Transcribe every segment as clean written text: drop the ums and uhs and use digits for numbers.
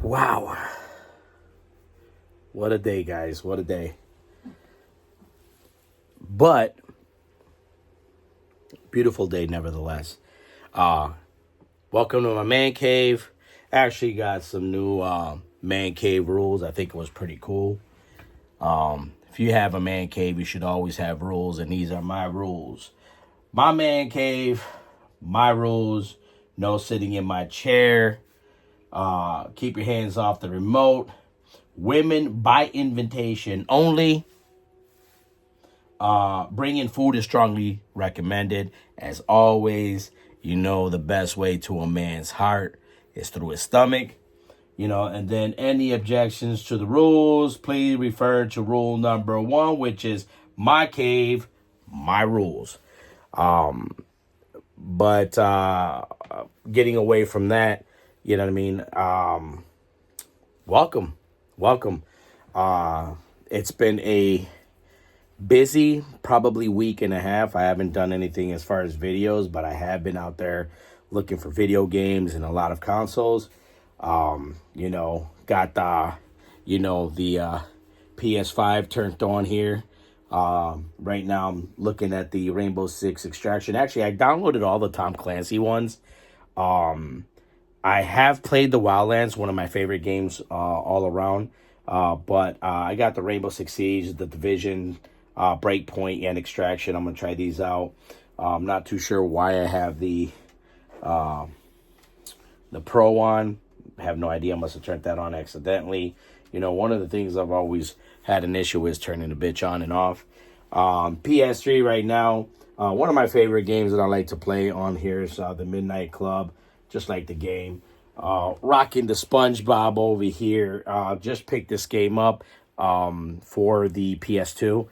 Wow. What a day, guys. What a day. But beautiful day nevertheless. Welcome to my man cave. Actually got some new man cave rules. I think it was pretty cool. If you have a man cave, you should always have rules, and these are my rules. My man cave, my rules, no sitting in my chair. Keep your hands off the remote. Women by invitation only. Bringing food is strongly recommended. As always, you know the best way to a man's heart is through his stomach. And then any objections to the rules, please refer to rule number 1, which is my cave, my rules. But getting away from that, you know what I mean? Welcome. It's been a busy, probably week and a half. I haven't done anything as far as videos, but I have been out there looking for video games and a lot of consoles. Got the PS5 turned on here. Right now I'm looking at the Rainbow Six Extraction. Actually, I downloaded all the Tom Clancy ones. I have played the Wildlands, one of my favorite games all around. But I got the Rainbow Six Siege, the Division, Breakpoint, and Extraction. I'm going to try these out. I'm not too sure why I have the Pro on. I have no idea. I must have turned that on accidentally. One of the things I've always had an issue is turning the bitch on and off. PS3 right now. One of my favorite games that I like to play on here is the Midnight Club. Just like the game. Rocking the SpongeBob over here. Just picked this game up for the PS2.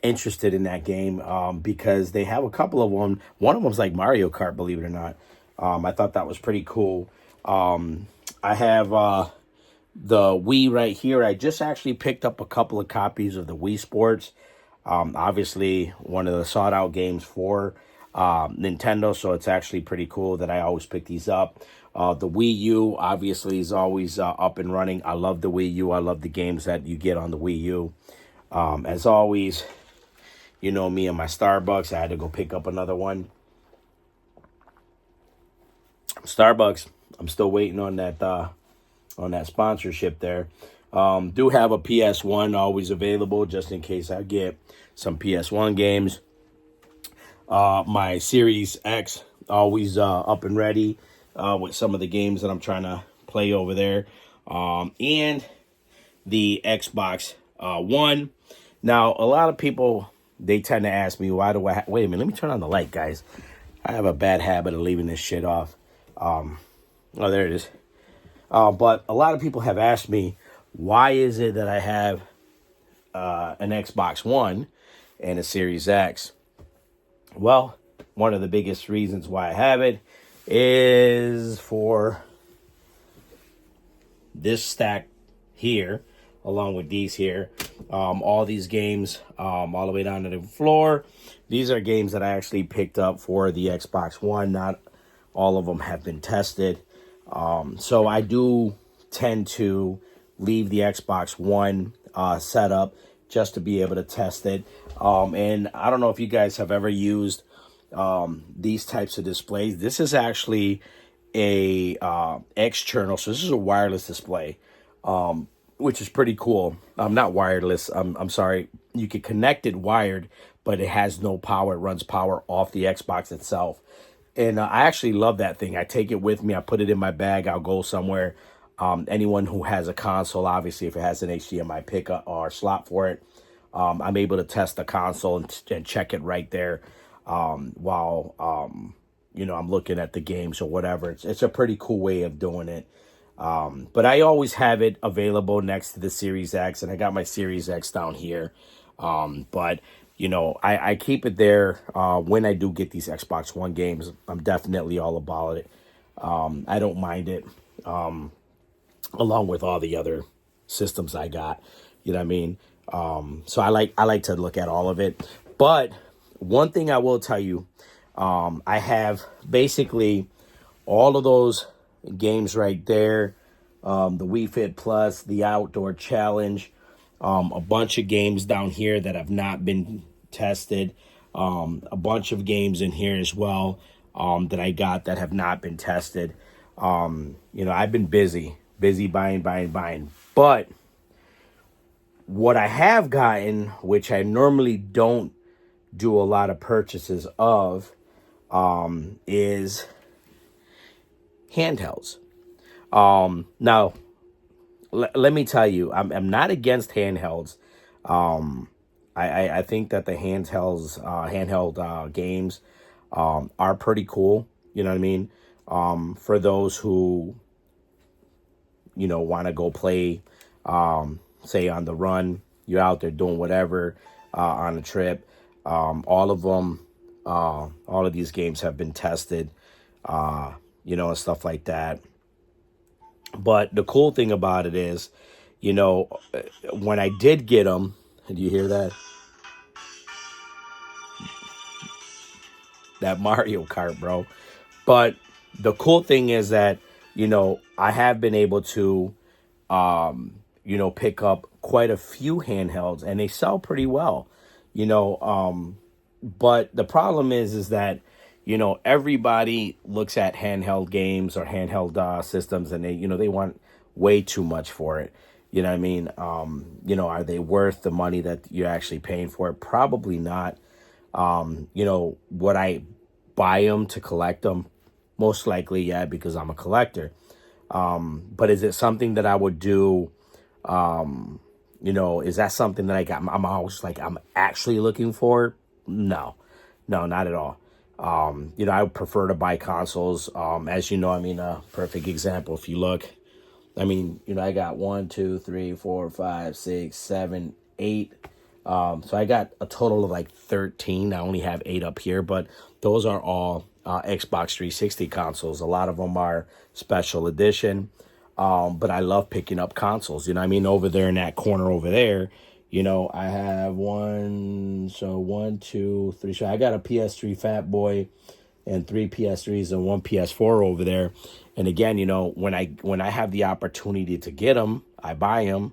Interested in that game because they have a couple of them. One of them's like Mario Kart, believe it or not. I thought that was pretty cool. I have the Wii right here. I just actually picked up a couple of copies of the Wii Sports. Obviously, one of the sought-out games for Nintendo, so it's actually pretty cool that I always pick these up. The Wii U obviously is always up and running. I love the Wii U. I love the games that you get on the Wii U. As always, me and my Starbucks. I had to go pick up another one. Starbucks, I'm still waiting on that sponsorship there. Do have a PS1 always available just in case I get some PS1 games. My Series X always up and ready with some of the games that I'm trying to play over there. And the Xbox One. Now, a lot of people, they tend to ask me, why do I... Wait a minute, let me turn on the light, guys. I have a bad habit of leaving this shit off. Oh, there it is. But a lot of people have asked me, why is it that I have an Xbox One and a Series X? Well, one of the biggest reasons why I have it is for this stack here, along with these here. All these games, all the way down to the floor. These are games that I actually picked up for the Xbox One. Not all of them have been tested. So I do tend to leave the Xbox One set up just to be able to test it. And I don't know if you guys have ever used these types of displays. This is actually a external, so this is a wireless display, which is pretty cool. Not wireless. I'm sorry. You can connect it wired, but it has no power. It runs power off the Xbox itself. And I actually love that thing. I take it with me. I put it in my bag. I'll go somewhere. Anyone who has a console, obviously, if it has an HDMI pickup or slot for it, I'm able to test the console and check it right there while, I'm looking at the games or whatever. It's a pretty cool way of doing it. But I always have it available next to the Series X, and I got my Series X down here. But I keep it there when I do get these Xbox One games. I'm definitely all about it. I don't mind it, along with all the other systems I got. You know what I mean? So I like to look at all of it. But one thing I will tell you, I have basically all of those games right there. The Wii Fit Plus, the Outdoor Challenge, a bunch of games down here that have not been tested, a bunch of games in here as well that I got that have not been tested. I've been busy buying. But what I have gotten, which I normally don't do a lot of purchases of, is handhelds. Now, let me tell you, I'm not against handhelds. I think that the handheld games are pretty cool. You know what I mean? For those who want to go play, say on the run, you're out there doing whatever on a trip. All of them, all of these games have been tested, and stuff like that. But the cool thing about it is, when I did get them, do you hear that? That Mario Kart, bro. But the cool thing is that, I have been able to, pick up quite a few handhelds and they sell pretty well, but the problem is that, everybody looks at handheld games or handheld systems and they want way too much for it. You know what I mean? Are they worth the money that you're actually paying for it? Probably not. Would I buy them to collect them? Most likely, yeah, because I'm a collector. But is it something that I would do? Is that something that I'm always like, I'm actually looking for? No, not at all. I would prefer to buy consoles. As you know, a perfect example. If you look, I got 1, 2, 3, 4, 5, 6, 7, 8. So I got a total of like 13. I only have 8 up here, but those are all Xbox 360 consoles. A lot of them are special edition. But I love picking up consoles. Over there in that corner over there, I have 1, 2, 3. So I got a PS3 Fat Boy and 3 PS3s and 1 PS4 over there. And again, when I have the opportunity to get them, I buy them.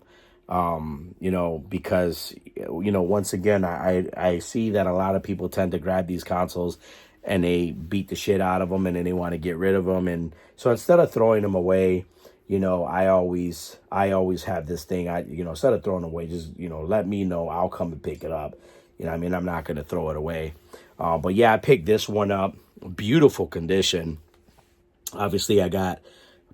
Because, once again, I see that a lot of people tend to grab these consoles and they beat the shit out of them and then they want to get rid of them. And so instead of throwing them away, I always have this thing. Instead of throwing them away, just, let me know. I'll come and pick it up. I'm not going to throw it away. But yeah, I picked this one up. Beautiful condition. Obviously, I got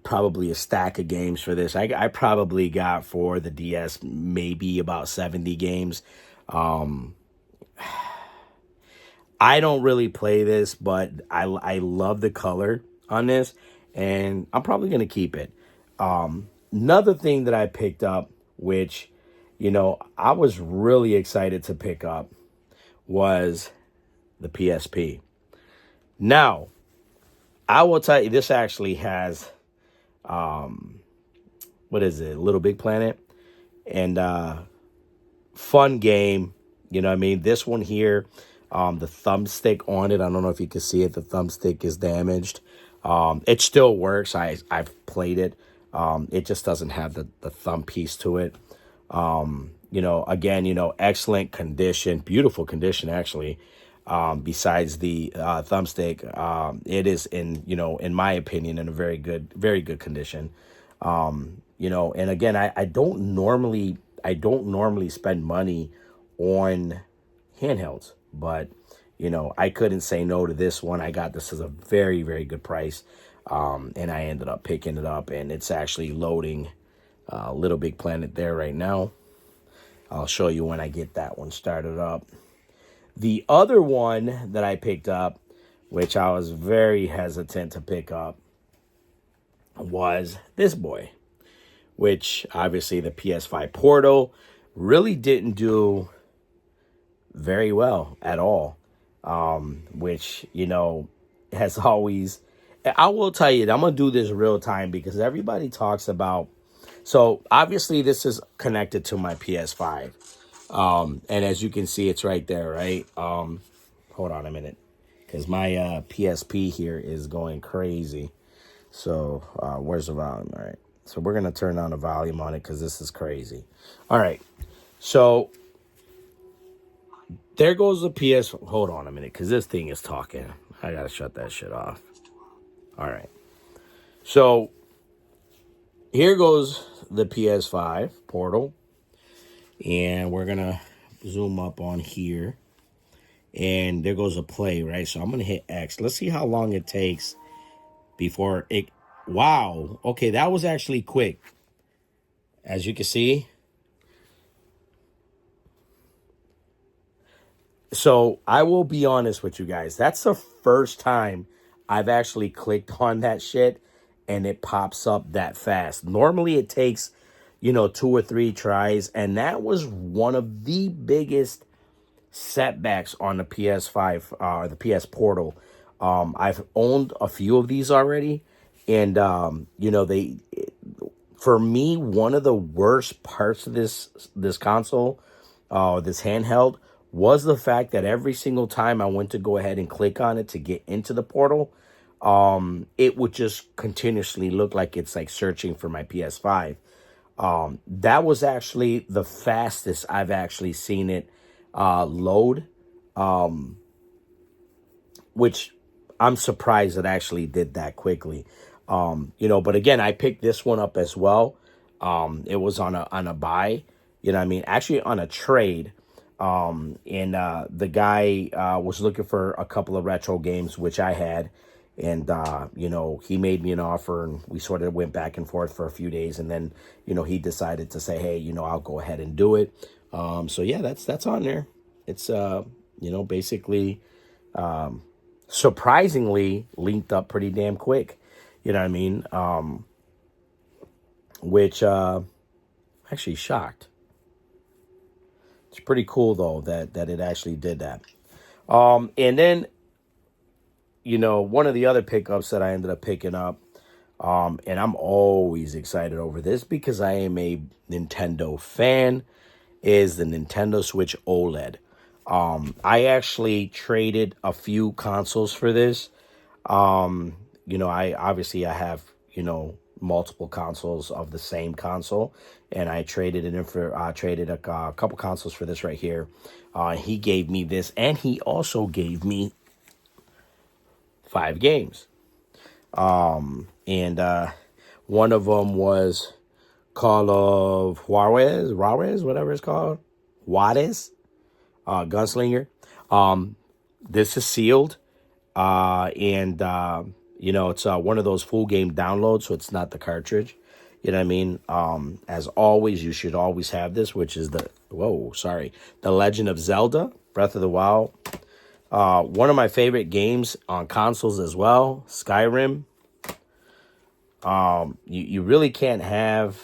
probably a stack of games for this. I probably got for the DS maybe about 70 games. I don't really play this, but I love the color on this, and I'm probably going to keep it. Another thing that I picked up, which, I was really excited to pick up, was the PSP. Now, I will tell you, this actually has, what is it? Little Big Planet, and fun game. This one here, the thumbstick on it, I don't know if you can see it. The thumbstick is damaged. It still works. I've played it. It just doesn't have the thumb piece to it. Again, excellent condition, beautiful condition, actually. Besides the thumbstick, it is in my opinion, in a very good condition. And again, I don't normally spend money on handhelds, but I couldn't say no to this one. I got this as a very, very good price. And I ended up picking it up, and it's actually loading Little Big Planet there right now. I'll show you when I get that one started up. The other one that I picked up, which I was very hesitant to pick up, was this boy, which obviously the PS5 Portal really didn't do very well at all, which, has always... I will tell you, I'm going to do this real time because everybody talks about... So, obviously, this is connected to my PS5. And as you can see, it's right there, right? Hold on a minute, because my PSP here is going crazy. So where's the volume? All right. So we're going to turn on the volume on it because this is crazy. All right. So there goes the PS. Hold on a minute because this thing is talking. I got to shut that shit off. All right. So here goes the PS5 portal. And we're going to zoom up on here. And there goes a play, right? So I'm going to hit X. Let's see how long it takes before it. Wow. Okay, that was actually quick. As you can see. So I will be honest with you guys. That's the first time I've actually clicked on that shit and it pops up that fast. Normally it takes, 2 or 3 tries. And that was one of the biggest setbacks on the PS5, the PS Portal. I've owned a few of these already. And, for me, one of the worst parts of this console, this handheld, was the fact that every single time I went to go ahead and click on it to get into the portal, it would just continuously look like it's like searching for my PS5. That was actually the fastest I've actually seen it load, which I'm surprised it actually did that quickly. But again, I picked this one up as well. It was on a buy, what I mean? Actually on a trade. And the guy was looking for a couple of retro games, which I had. And, he made me an offer and we sort of went back and forth for a few days. And then, he decided to say, hey, I'll go ahead and do it. So yeah, that's on there. It's, basically, surprisingly linked up pretty damn quick. You know what I mean? Which, actually shocked. It's pretty cool though that it actually did that. And then, one of the other pickups that I ended up picking up, and I'm always excited over this because I am a Nintendo fan, is the Nintendo Switch OLED. I actually traded a few consoles for this. I have, multiple consoles of the same console, and I traded it in for traded a couple consoles for this right here. He gave me this, and he also gave me 5 games. And one of them was Call of Juarez, whatever it's called, Juarez, Gunslinger. This is sealed, and it's one of those full game downloads, so it's not the cartridge. You know what I mean? As always, you should always have this, which is The Legend of Zelda, Breath of the Wild. One of my favorite games on consoles as well, Skyrim. You really can't have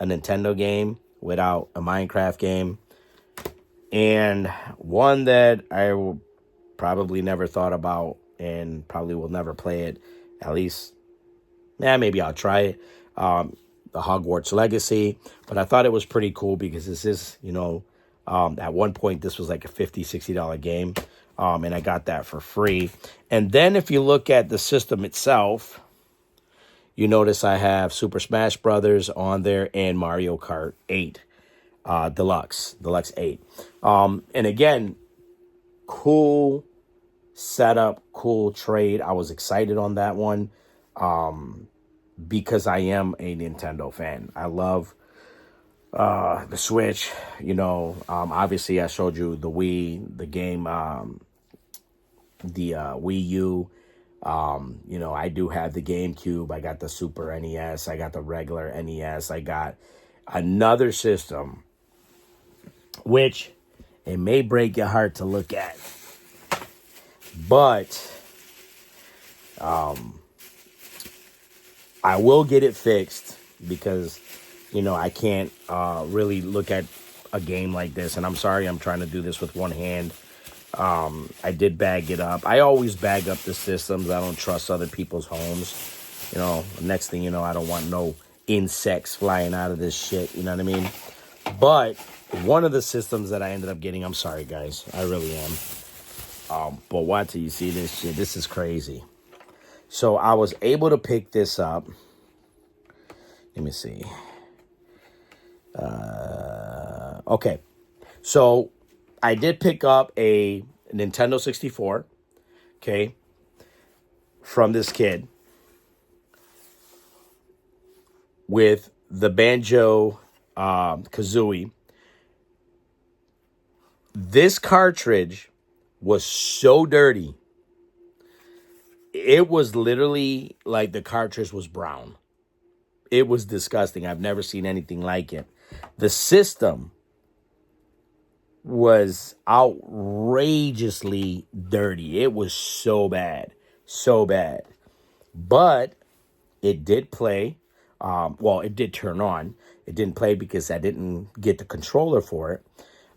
a Nintendo game without a Minecraft game. And one that I will probably never thought about and probably will never play it. At least, maybe I'll try it. The Hogwarts Legacy. But I thought it was pretty cool because this is, at one point this was like a $50, $60 game. And I got that for free. And then if you look at the system itself, you notice I have Super Smash Brothers on there and Mario Kart 8 Deluxe 8. And again, cool setup, cool trade. I was excited on that one because I am a Nintendo fan. I love the Switch. Obviously I showed you the Wii, the game, the Wii U. I do have the GameCube. I got the Super NES. I got the regular NES. I got another system, which it may break your heart to look at. But I will get it fixed because, I can't really look at a game like this. And I'm sorry, I'm trying to do this with one hand. I did bag it up. I always bag up the systems. I don't trust other people's homes. Next thing you know, I don't want no insects flying out of this shit. You know what I mean? But one of the systems that I ended up getting, I'm sorry, guys. I really am. But wait till you see this shit. This is crazy. So I was able to pick this up. Let me see. Okay. So I did pick up a Nintendo 64, okay, from this kid with the Banjo Kazooie. This cartridge was so dirty. It was literally like the cartridge was brown. It was disgusting. I've never seen anything like it. The system was outrageously dirty. It was so bad. So bad. But it did play. Well, it did turn on. It didn't play because I didn't get the controller for it.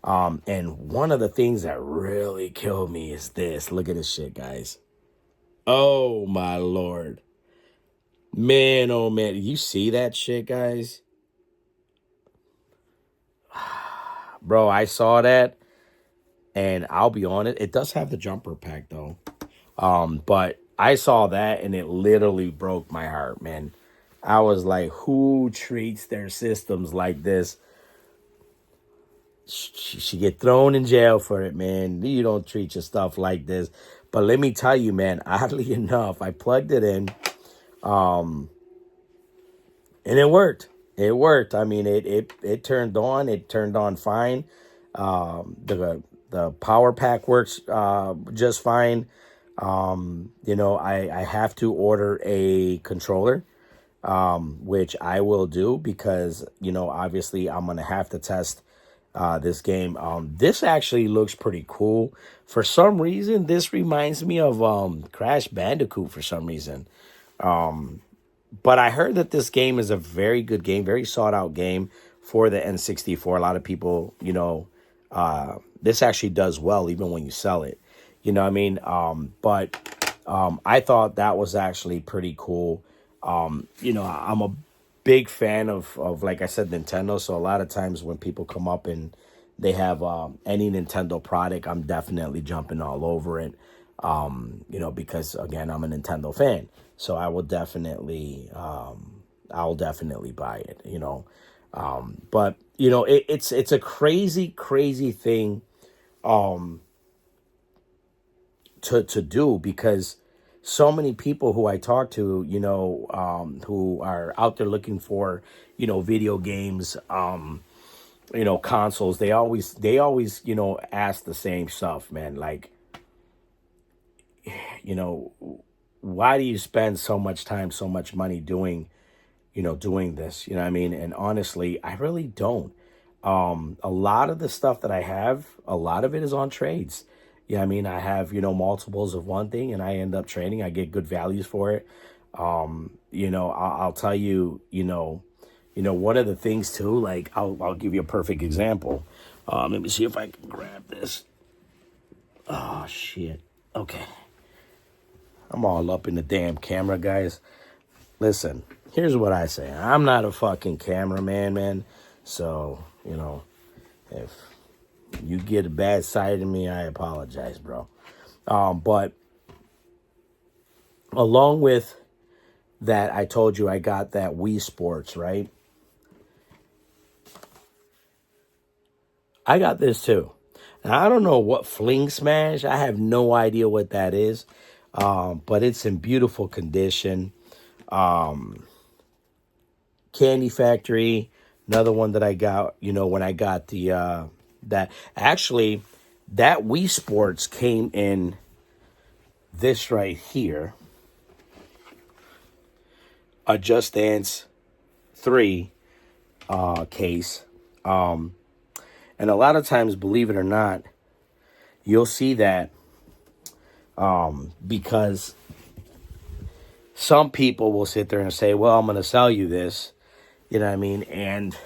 And one of the things that really killed me is this. Look at this shit, guys. Oh, my Lord. Man, oh, man. You see that shit, guys? Bro, I saw that. And I'll be honest, it does have the jumper pack, though. But I saw that, and it literally broke my heart, man. I was like, who treats their systems like this? She get thrown in jail for it, man. You don't treat your stuff like this. But let me tell you, man, oddly enough, I plugged it in, and it worked. It worked. I mean, it turned on. It turned on fine. The power pack works just fine. I have to order a controller, which I will do because, obviously I'm going to have to test this game. This actually looks pretty cool. For some reason, this reminds me of Crash Bandicoot for some reason. But I heard that this game is a very good game, very sought out game for the N64. A lot of people, this actually does well even when you sell it. You know what I mean? I thought that was actually pretty cool. I'm a big fan of, like I said, Nintendo. So a lot of times when people come up and they have any Nintendo product, I'm definitely jumping all over it. Because again, I'm a Nintendo fan. So I will definitely, buy it, but it's a crazy, crazy thing, to do because so many people who I talk to, who are out there looking for, video games, consoles, they always, ask the same stuff, man. Like, why do you spend so much time, so much money doing this? You know what I mean? And honestly, I really don't. A lot of the stuff that I have, a lot of it is on trades. Yeah, I mean, I have, multiples of one thing and I end up trading. I get good values for it. I'll tell you, one of the things too, like I'll give you a perfect example. Let me see if I can grab this. Oh, shit. Okay. I'm all up in the damn camera, guys. Listen, here's what I say. I'm not a fucking cameraman, man. So, if you get a bad side of me, I apologize, bro. But along with that, I told you I got that Wii Sports, right? I got this too. Now, I don't know what Fling Smash. I have no idea what that is. But it's in beautiful condition. Candy Factory, another one that I got, when I got the, that actually, that Wii Sports came in this right here, a Just Dance 3 case. And a lot of times, believe it or not, you'll see that because some people will sit there and say, well, I'm going to sell you this, you know what I mean? And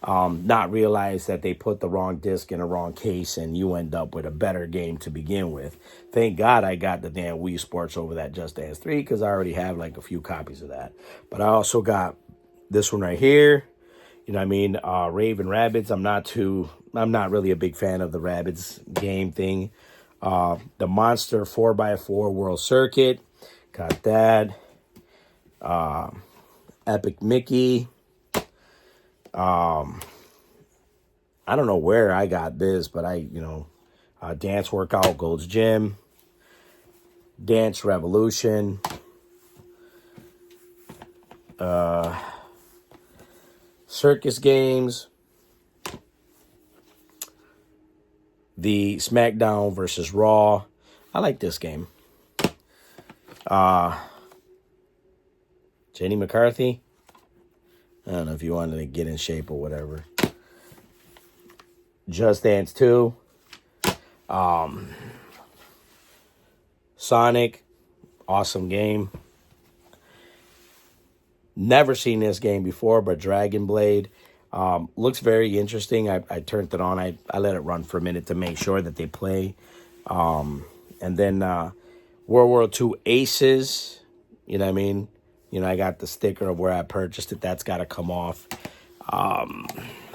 not realize that they put the wrong disc in a wrong case and you end up with a better game to begin with. Thank God I got the damn Wii Sports over that Just Dance 3 because I already have like a few copies of that. But I also got this one right here. You know what I mean? Raven Rabbids. I'm not really a big fan of the Rabbids game thing. The Monster 4x4 World Circuit. Got that. Epic Mickey. I don't know where I got this, but Dance Workout Gold's Gym. Dance Revolution. Circus Games. The SmackDown versus Raw. I like this game. Jenny McCarthy. I don't know if you wanted to get in shape or whatever. Just Dance 2. Sonic. Awesome game. Never seen this game before, but Dragon Blade. Looks very interesting. I turned it on. I let it run for a minute to make sure that they play. And then World War II Aces. You know what I mean? I got the sticker of where I purchased it. That's got to come off.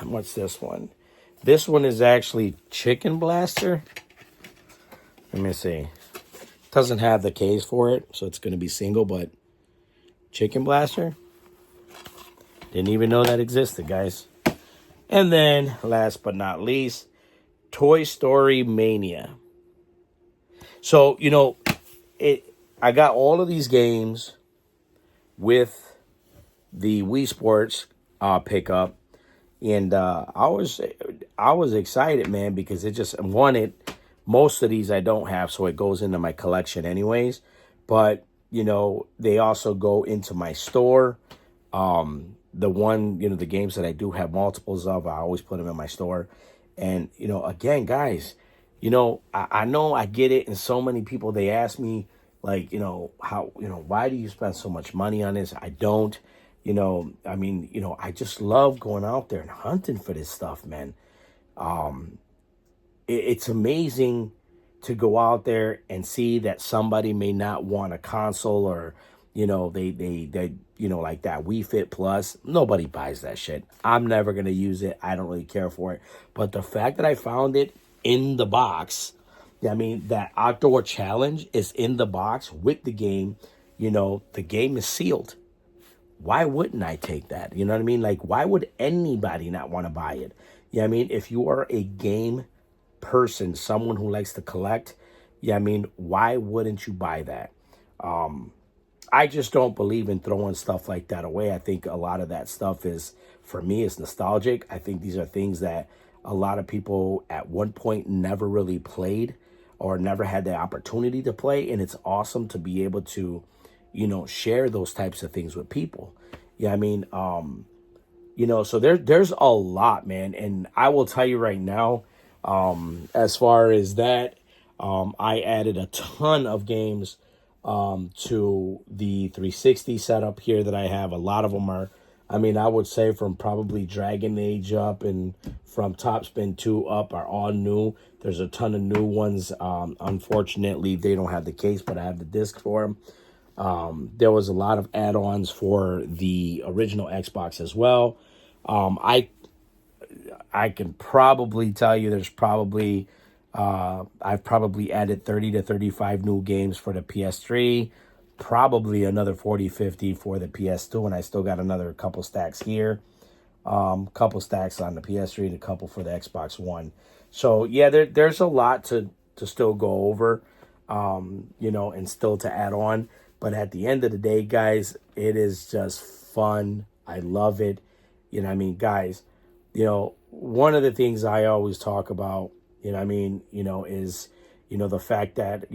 What's this one? This one is actually Chicken Blaster. Let me see. Doesn't have the case for it, so it's going to be single, but Chicken Blaster. Didn't even know that existed, guys. And then, last but not least, Toy Story Mania. So, I got all of these games with the Wii Sports pickup. And I was excited, man, because most of these I don't have, so it goes into my collection anyways. But, they also go into my store. The games that I do have multiples of, I always put them in my store. And, again, guys, I know I get it. And so many people, they ask me, like, why do you spend so much money on this? I don't. I just love going out there and hunting for this stuff, man. It's amazing to go out there and see that somebody may not want a console or, they like that Wii Fit Plus. Nobody buys that shit. I'm never going to use it. I don't really care for it. But the fact that I found it in the box, that outdoor challenge is in the box with the game, the game is sealed. Why wouldn't I take that? You know what I mean? Like, why would anybody not want to buy it? If you are a game person, someone who likes to collect, why wouldn't you buy that? I just don't believe in throwing stuff like that away. I think a lot of that stuff for me, is nostalgic. I think these are things that a lot of people at one point never really played or never had the opportunity to play. And it's awesome to be able to, share those types of things with people. So there's a lot, man. And I will tell you right now, as far as that, I added a ton of games to the 360 setup here that I have. A lot of them are, I would say from probably Dragon Age up and from Top Spin 2 up are all new. There's a ton of new ones. Unfortunately, they don't have the case, but I have the disc for them. There was a lot of add-ons for the original Xbox as well. I can probably tell you there's probably I've probably added 30 to 35 new games for the PS3, probably another 40, 50 for the PS2, and I still got another couple stacks here, couple stacks on the PS3 and a couple for the Xbox One. So yeah, there's a lot to still go over, and still to add on. But at the end of the day, guys, it is just fun. I love it. Guys, one of the things I always talk about, is, the fact that,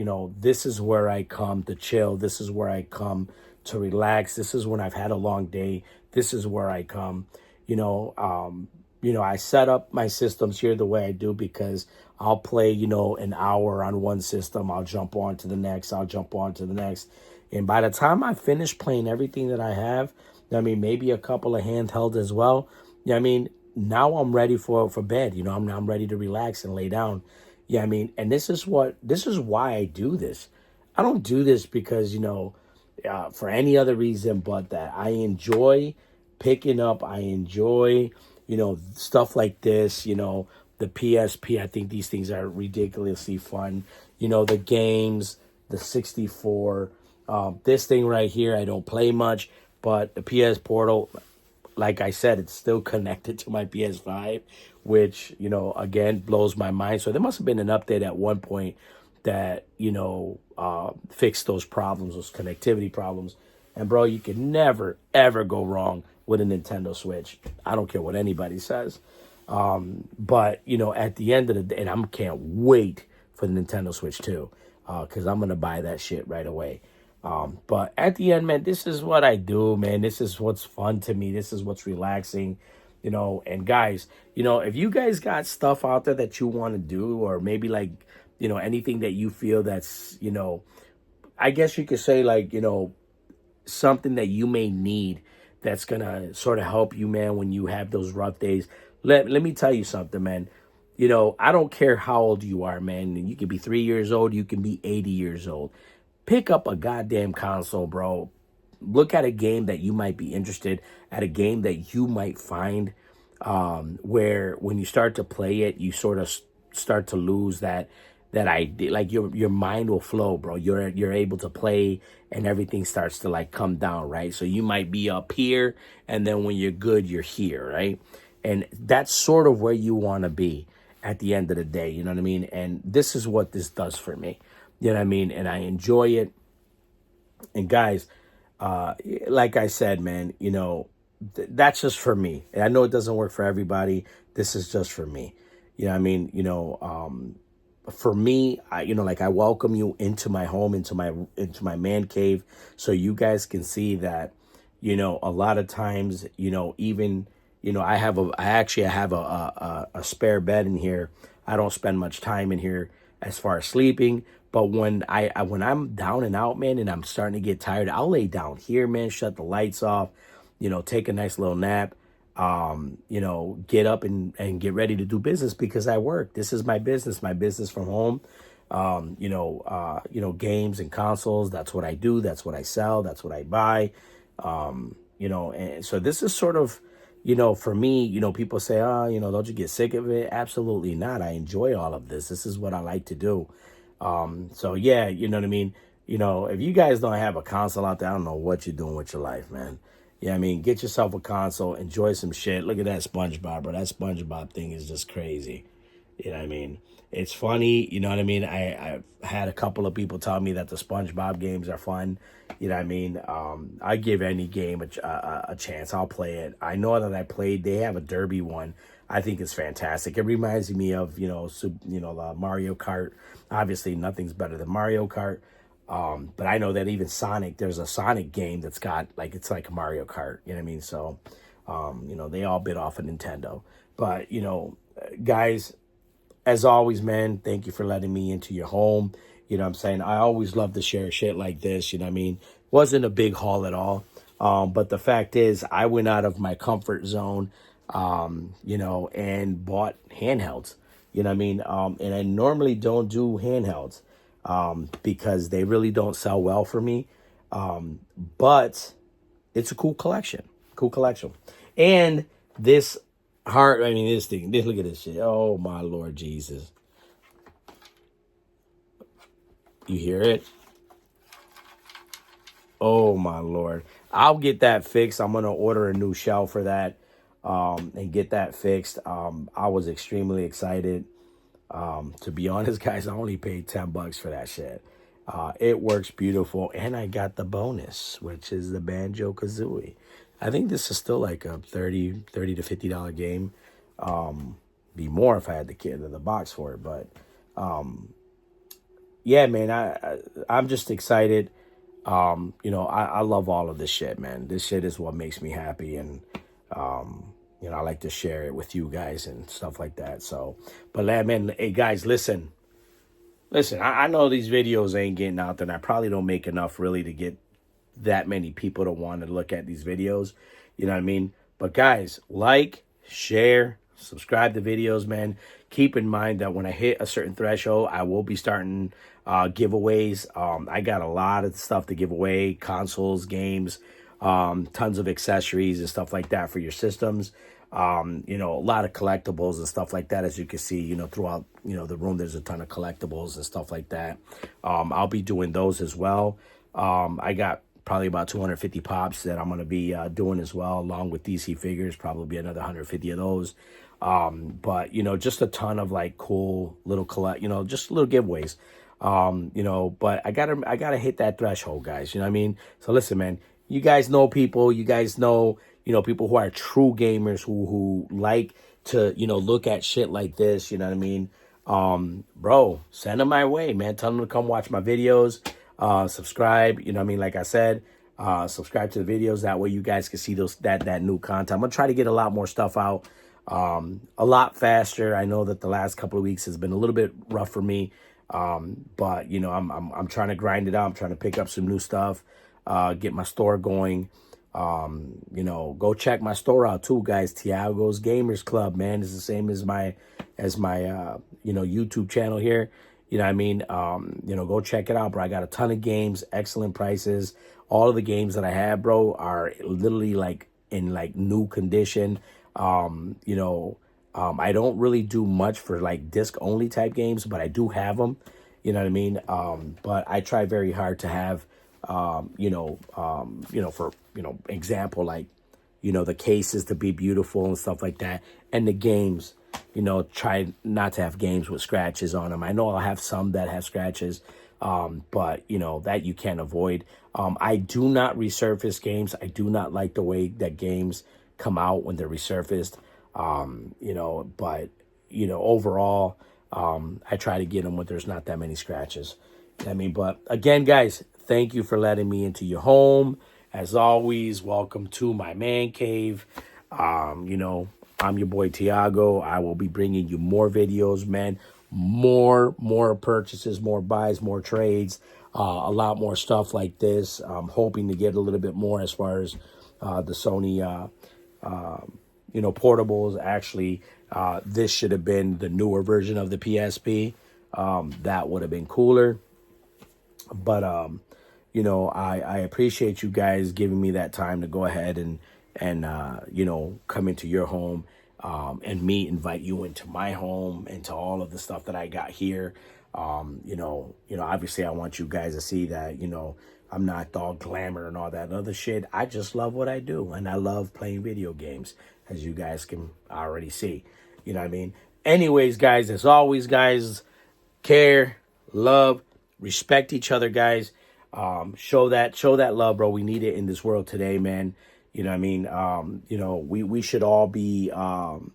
this is where I come to chill. This is where I come to relax. This is when I've had a long day. This is where I come, I set up my systems here the way I do because I'll play, an hour on one system. I'll jump on to the next. I'll jump on to the next. And by the time I finish playing everything that I have, maybe a couple of handheld as well. Now I'm ready for bed. I'm ready to relax and lay down. And this is why I do this. I don't do this because, for any other reason but that I enjoy picking up. I enjoy, stuff like this, the PSP. I think these things are ridiculously fun. The games, the 64, This thing right here, I don't play much, but the PS Portal, like I said, it's still connected to my PS5, which, again, blows my mind. So there must have been an update at one point that, fixed those problems, those connectivity problems. And bro, you can never, ever go wrong with a Nintendo Switch. I don't care what anybody says. But, at the end of the day, and I can't wait for the Nintendo Switch 2, because I'm going to buy that shit right away. But at the end, man, this is what I do, man. This is what's fun to me. This is what's relaxing, and guys, if you guys got stuff out there that you want to do, or maybe like, anything that you feel that's, I guess you could say like, something that you may need that's going to sort of help you, man, when you have those rough days. Let me tell you something, man. I don't care how old you are, man. You can be 3 years old. You can be 80 years old. Pick up a goddamn console, bro. Look at a game that you might be interested, at a game that you might find where when you start to play it, you sort of start to lose that idea. Like your mind will flow, bro. You're able to play and everything starts to like come down, right? So you might be up here and then when you're good, you're here, right? And that's sort of where you want to be at the end of the day, you know what I mean? And this is what this does for me. You know what I mean? And I enjoy it. And guys, like I said, man, that's just for me. And I know it doesn't work for everybody. This is just for me. You know what I mean? For me, I welcome you into my home, into my man cave, so you guys can see that, a lot of times, even, I actually have a spare bed in here. I don't spend much time in here as far as sleeping. But when I'm down and out, man, and I'm starting to get tired, I'll lay down here, man, shut the lights off, take a nice little nap, get up and get ready to do business because I work. This is my business from home. Games and consoles, that's what I do. That's what I sell. That's what I buy. And so this is sort of, for me, people say, don't you get sick of it? Absolutely not. I enjoy all of this. This is what I like to do. So yeah, you know what I mean? If you guys don't have a console out there, I don't know what you're doing with your life, man. Yeah, I mean, get yourself a console, enjoy some shit. Look at that SpongeBob, bro. That SpongeBob thing is just crazy. You know what I mean? It's funny, you know what I mean? I've had a couple of people tell me that the SpongeBob games are fun. You know what I mean? I give any game a chance. I'll play it. I know that they have a derby one. I think it's fantastic. It reminds me of, the Mario Kart. Obviously, nothing's better than Mario Kart. But I know that even Sonic, there's a Sonic game that's got, it's like Mario Kart. You know what I mean? So, they all bit off of Nintendo. But, guys, as always, man, thank you for letting me into your home. You know what I'm saying? I always love to share shit like this. You know what I mean? Wasn't a big haul at all. But the fact is, I went out of my comfort zone, and bought handhelds. You know what I mean? And I normally don't do handhelds because they really don't sell well for me. But it's a cool collection. And this this thing, look at this shit. Oh, my Lord Jesus. You hear it? Oh, my Lord. I'll get that fixed. I'm going to order a new shelf for that and get that fixed. I was extremely excited. To be honest, guys, I only paid $10 for that shit. It works beautiful. And I got the bonus, which is the Banjo-Kazooie. I think this is still like a $30 to $50 game. Be more if I had the kit of the box for it. But yeah, man, I'm just excited. I love all of this shit, man. This shit is what makes me happy. And, I like to share it with you guys and stuff like that. So, but man, hey guys, listen, I know these videos ain't getting out there and I probably don't make enough really to get that many people to want to look at these videos. You know what I mean? But guys, like, share, subscribe to videos, man. Keep in mind that when I hit a certain threshold, I will be starting giveaways. I got a lot of stuff to give away, consoles, games, tons of accessories and stuff like that for your systems. A lot of collectibles and stuff like that. As you can see, throughout, the room, there's a ton of collectibles and stuff like that. I'll be doing those as well. I got probably about 250 pops that I'm going to be doing as well, along with DC figures, probably another 150 of those. But, you know, just a ton of like cool little just little giveaways. You know, but I gotta hit that threshold, guys. You know what I mean? So listen, man, you guys know people, you guys know, you know, people who are true gamers who like to, you know, look at shit like this, you know what I mean? Bro, send them my way, man. Tell them to come watch my videos, subscribe, you know what I mean? Like I said, subscribe to the videos. That way you guys can see that new content. I'm gonna try to get a lot more stuff out, a lot faster. I know that the last couple of weeks has been a little bit rough for me. But you know, I'm trying to grind it out. I'm trying to pick up some new stuff, get my store going. You know, go check my store out too, guys. Tiago's Gamers Club, man, is the same as my you know, YouTube channel here. You know what I mean? You know, go check it out, bro. I got a ton of games, excellent prices. All of the games that I have, bro, are literally like in like new condition. You know, I don't really do much for like disc only type games, but I do have them. You know what I mean? But I try very hard to have, you know, for, you know, example, like, you know, the cases to be beautiful and stuff like that. And the games, you know, try not to have games with scratches on them. I know I'll have some that have scratches, but, you know, that you can't avoid. I do not resurface games. I do not like the way that games come out when they're resurfaced. You know, but, you know, overall, I try to get them when there's not that many scratches. I mean, but again, guys, thank you for letting me into your home. As always, welcome to my man cave. You know, I'm your boy Tiago. I will be bringing you more videos, man. More purchases, more buys, more trades, a lot more stuff like this. I'm hoping to get a little bit more as far as the Sony you know, portables. Actually, this should have been the newer version of the PSP. That would have been cooler. But you know, I appreciate you guys giving me that time to go ahead and you know, come into your home, and me invite you into my home, into all of the stuff that I got here. You know, obviously I want you guys to see that, you know, I'm not all glamour and all that other shit. I just love what I do, and I love playing video games, as you guys can already see. You know what I mean? Anyways, guys, as always, guys, care, love, respect each other, guys. Show that love, bro. We need it in this world today, man. You know what I mean? You know, we should all be on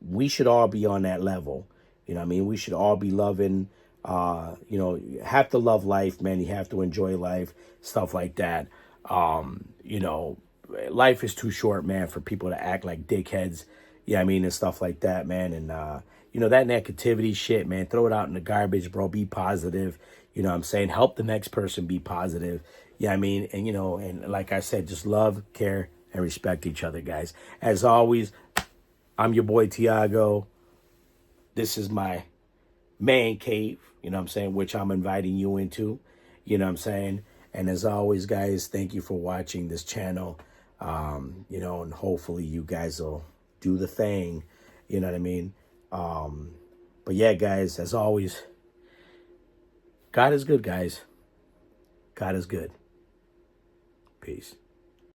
that level. You know what I mean? We should all be loving, you know, you have to love life, man. You have to enjoy life, stuff like that. You know, life is too short, man, for people to act like dickheads. Yeah, I mean, and stuff like that, man. And, you know, that negativity shit, man, throw it out in the garbage, bro. Be positive. You know what I'm saying? Help the next person be positive. Yeah, I mean, and, you know, and like I said, just love, care, and respect each other, guys. As always, I'm your boy, Tiago. This is my man cave, you know what I'm saying, which I'm inviting you into, you know what I'm saying? And as always, guys, thank you for watching this channel. You know, and hopefully you guys will do the thing, you know what I mean? But yeah, guys, as always, God is good, guys. God is good. Peace.